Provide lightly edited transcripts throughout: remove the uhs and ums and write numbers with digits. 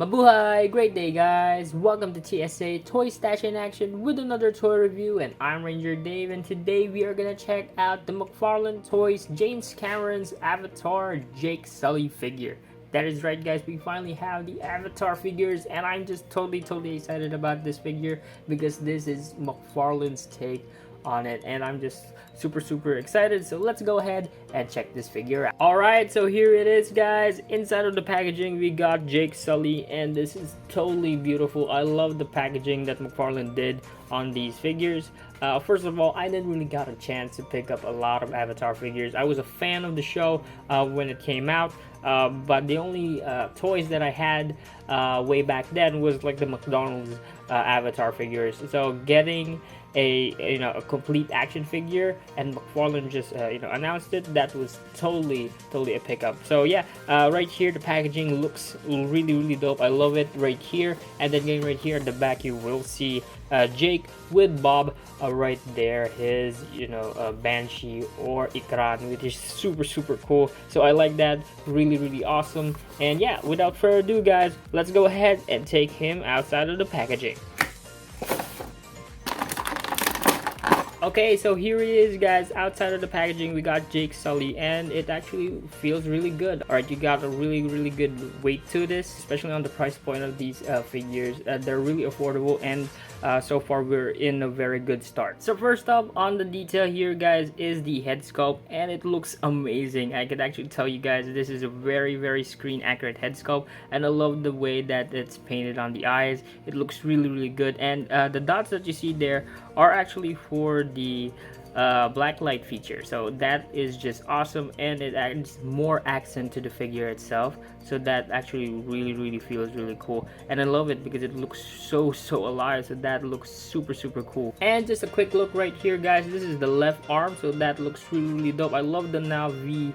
Mabuhay! Great day, guys! Welcome to TSA Toy Stash in Action with another toy review, and I'm Ranger Dave, and today we are gonna check out the McFarlane Toys James Cameron's Avatar Jake Sully figure. That is right, guys, we finally have the Avatar figures, and I'm just totally excited about this figure because this is McFarlane's take on it, and I'm just super excited. So let's go ahead and check this figure out. All right, so here it is, guys. Inside of the packaging we got Jake Sully, and this is totally beautiful. I love the packaging that McFarlane did on these figures. First of all, I didn't really got a chance to pick up a lot of Avatar figures. I was a fan of the show when it came out, but the only toys that I had way back then was like the McDonald's Avatar figures. So getting a complete action figure, and McFarlane just announced it, that was totally a pickup. So yeah, right here the packaging looks really dope. I love it right here, and then getting right here at the back you will see Jake with Bob right there, his Banshee or Ikran, which is super cool. So I like that, really awesome. And yeah, without further ado, guys, let's go ahead and take him outside of the packaging. Okay, so here he is, guys. Outside of the packaging we got Jake Sully, and it actually feels really good. All right, you got a really good weight to this, especially on the price point of these figures. They're really affordable, and so far we're in a very good start. So first up on the detail here, guys, is the head sculpt, and it looks amazing. I could actually tell you guys this is a very screen accurate head sculpt, and I love the way that it's painted on the eyes. It looks really good, and the dots that you see there are actually for the black light feature, so that is just awesome, and it adds more accent to the figure itself, so that actually really feels really cool. And I love it because it looks so alive, so that looks super cool. And just a quick look right here, guys, this is the left arm, so that looks really dope. I love the now V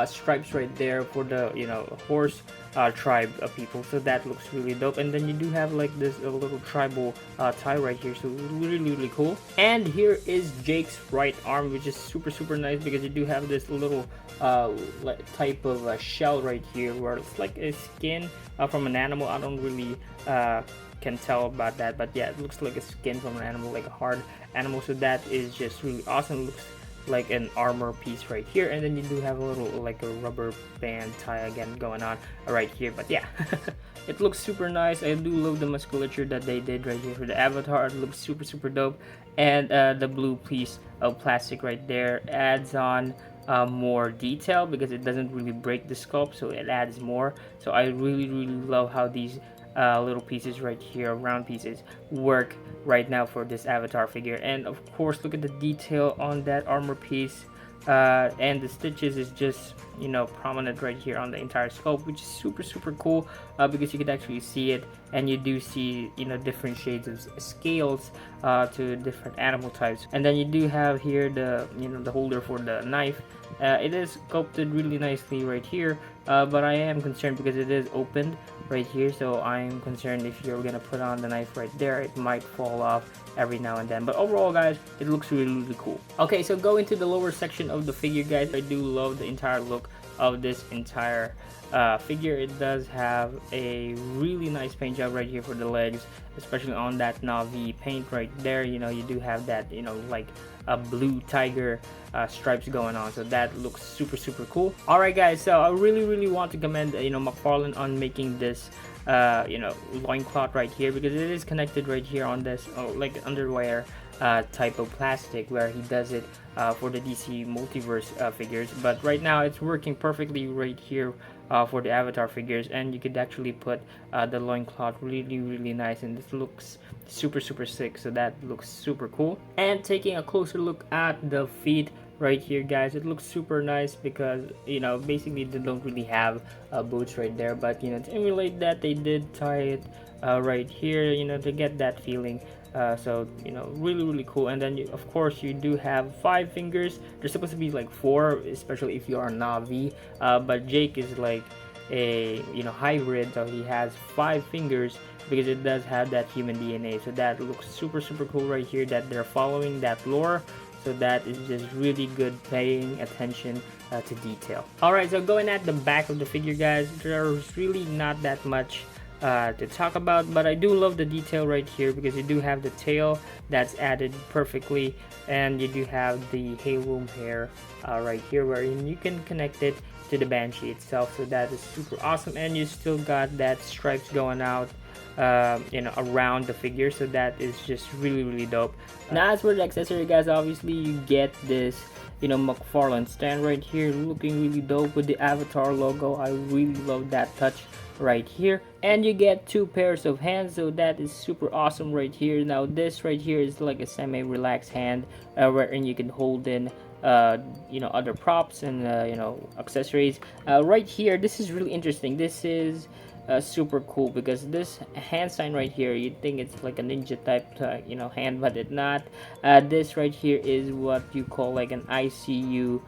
stripes right there for the horse tribe of people, so that looks really dope. And then you do have like this little tribal tie right here, so really cool. And here is Jake's right arm, which is super nice because you do have this little type of shell right here where it's like a skin from an animal. I don't really can tell about that, but yeah, it looks like a skin from an animal, like a hard animal, so that is just really awesome. It looks like an armor piece right here, and then you do have a little like a rubber band tie again going on right here. But yeah, it looks super nice. I do love the musculature that they did right here for the avatar. It looks super dope, and the blue piece of plastic right there adds on more detail because it doesn't really break the sculpt, so it adds more. So I really love how these little pieces right here, round pieces, work right now for this avatar figure. And of course, look at the detail on that armor piece, and the stitches is just prominent right here on the entire sculpt, which is super cool because you can actually see it, and you do see different shades of scales to different animal types. And then you do have here the the holder for the knife. It is sculpted really nicely right here, but I am concerned because it is opened right here, so I'm concerned if you're gonna put on the knife right there, it might fall off every now and then. But overall, guys, it looks really cool. Okay, so going to the lower section of the figure, guys, I do love the entire look of this entire figure. It does have a really nice paint job right here for the legs, especially on that Navi paint right there. You do have that like a blue tiger stripes going on, so that looks super cool. All right, guys, so I really want to commend McFarlane on making this loincloth right here, because it is connected right here on this like underwear type of plastic where he does it for the DC multiverse figures. But right now it's working perfectly right here for the avatar figures, and you could actually put the loincloth really nice, and this looks super sick, so that looks super cool. And taking a closer look at the feet right here, guys, it looks super nice because basically they don't really have boots right there, but to emulate that, they did tie it right here to get that feeling. So really cool. And then of course you do have 5 fingers. There's supposed to be like 4, especially if you are Navi, but Jake is like a hybrid, so he has 5 fingers because it does have that human DNA. So that looks super cool right here, that they're following that lore. So that is just really good, paying attention to detail. Alright, so going at the back of the figure, guys, there's really not that much to talk about, but I do love the detail right here because you do have the tail that's added perfectly, and you do have the halo hair right here wherein you can connect it to the Banshee itself, so that is super awesome. And you still got that stripes going out around the figure, so that is just really dope. Now as for the accessory, guys, obviously you get this McFarlane stand right here, looking really dope with the Avatar logo. I really love that touch right here. And you get 2 pairs of hands, so that is super awesome right here. Now this right here is like a semi-relaxed hand wherein you can hold in other props and accessories. Right here, this is really interesting. This is super cool because this hand sign right here, you'd think it's like a ninja type hand, but it's not. This right here is what you call like an ICU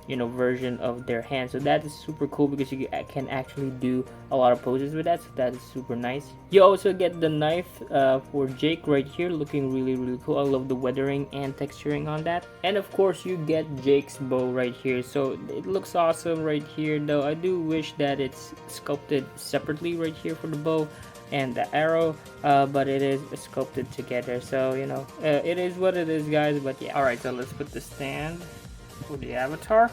version of their hand, so that is super cool because you can actually do a lot of poses with that, so that is super nice. You also get the knife for Jake right here, looking really cool. I love the weathering and texturing on that. And of course you get Jake's bow right here, so it looks awesome right here, though I do wish that it's sculpted separately right here for the bow and the arrow, but it is sculpted together, so it is what it is, guys. But yeah, all right, so let's put the stand for the Avatar.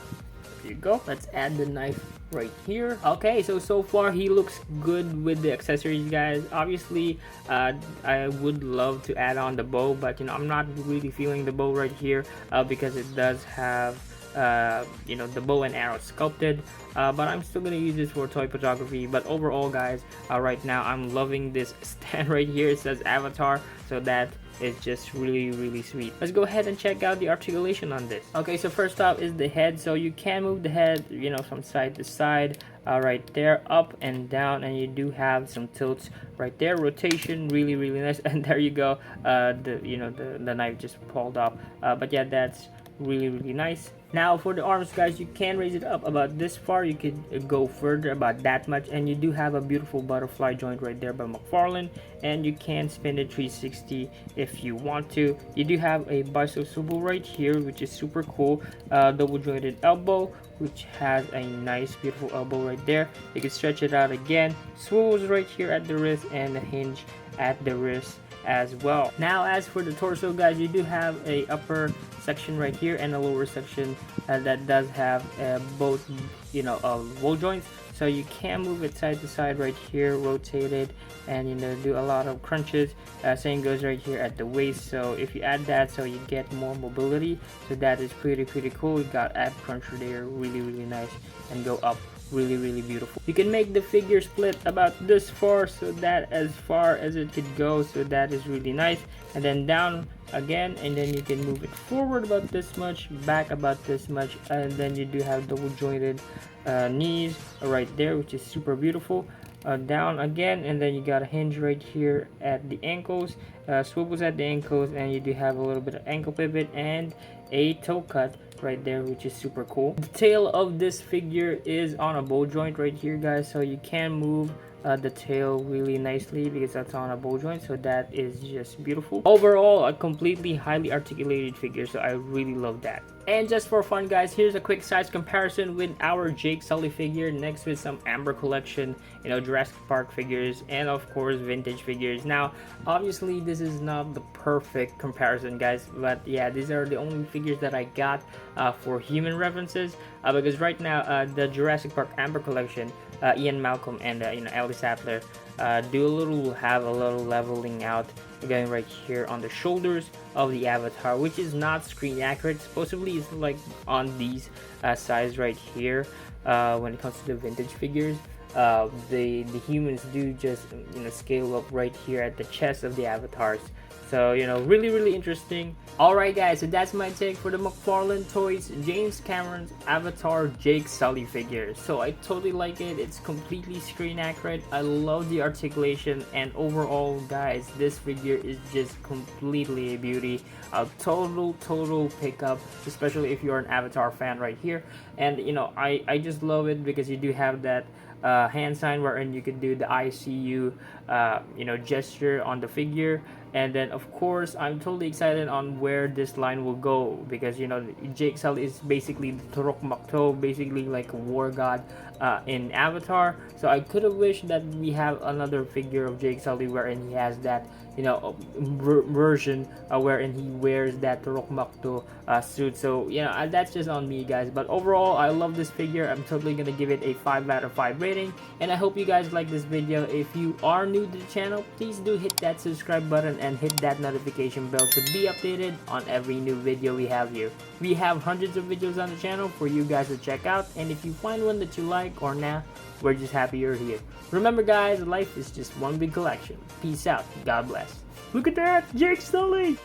There you go. Let's add the knife right here. Okay, so far he looks good with the accessories, guys. Obviously I would love to add on the bow, but I'm not really feeling the bow right here because it does have the bow and arrow sculpted, but I'm still gonna use this for toy photography. But overall, guys, right now I'm loving this stand right here. It says Avatar, so that is just really sweet. Let's go ahead and check out the articulation on this. Okay, so first off is the head. So you can move the head from side to side, right there, up and down, and you do have some tilts right there. Rotation, really nice. And there you go, the knife just pulled off, but yeah, that's really nice. Now for the arms, guys, you can raise it up about this far. You could go further about that much, and you do have a beautiful butterfly joint right there by McFarlane, and you can spin it 360 if you want to. You do have a bicep swivel right here, which is super cool. Double jointed elbow, which has a nice beautiful elbow right there. You can stretch it out again. Swivels right here at the wrist, and a hinge at the wrist as well. Now as for the torso, guys, you do have a upper section right here and a lower section that does have both roll joints, so you can move it side to side right here, rotate it, and do a lot of crunches. Same goes right here at the waist, so if you add that, so you get more mobility, so that is pretty cool. You got ab cruncher there, really nice, and go up, really beautiful. You can make the figure split about this far, so that as far as it could go, so that is really nice. And then down again, and then you can move it forward about this much, back about this much, and then you do have double jointed knees right there, which is super beautiful. Down again, and then you got a hinge right here at the ankles, swivels at the ankles, and you do have a little bit of ankle pivot and a toe cut right there, which is super cool. The tail of this figure is on a bow joint right here, guys, so you can move the tail really nicely because that's on a bow joint, so that is just beautiful. Overall, a completely highly articulated figure, so I really love that. And just for fun, guys, here's a quick size comparison with our Jake Sully figure next with some Amber Collection, Jurassic Park figures, and of course vintage figures. Now obviously this is not the perfect comparison, guys, but yeah, these are the only figures that I got for human references, because right now the Jurassic Park Amber Collection, Ian Malcolm and Ellie Sattler have a little leveling out going right here on the shoulders of the Avatar, which is not screen accurate. Supposedly it's like on these size right here. When it comes to the vintage figures, the humans do just scale up right here at the chest of the Avatars. So really interesting. Alright, guys, so that's my take for the McFarlane Toys James Cameron's Avatar Jake Sully figure. So I totally like it. It's completely screen accurate. I love the articulation, and overall, guys, this figure is just completely a beauty. A total pickup, especially if you're an Avatar fan right here. And I just love it because you do have that hand sign wherein you can do the ICU gesture on the figure, And then of course I'm totally excited on where this line will go, because you know Jake Sully is basically the Turok Makto, basically like a war god in Avatar. So I could have wished that we have another figure of Jake Sully wherein he has that, you know, version wherein he wears that Turok Makto suit. So you know, that's just on me, guys, but overall I love this figure. I'm totally gonna give it a 5 out of 5 rating, and I hope you guys like this video. If you are new to the channel, please do hit that subscribe button and hit that notification bell to be updated on every new video we have here. We have hundreds of videos on the channel for you guys to check out, and if you find one that you like or nah, we're just happy you're here. Remember guys, life is just one big collection. Peace out, God bless. Look at that, Jake Sully!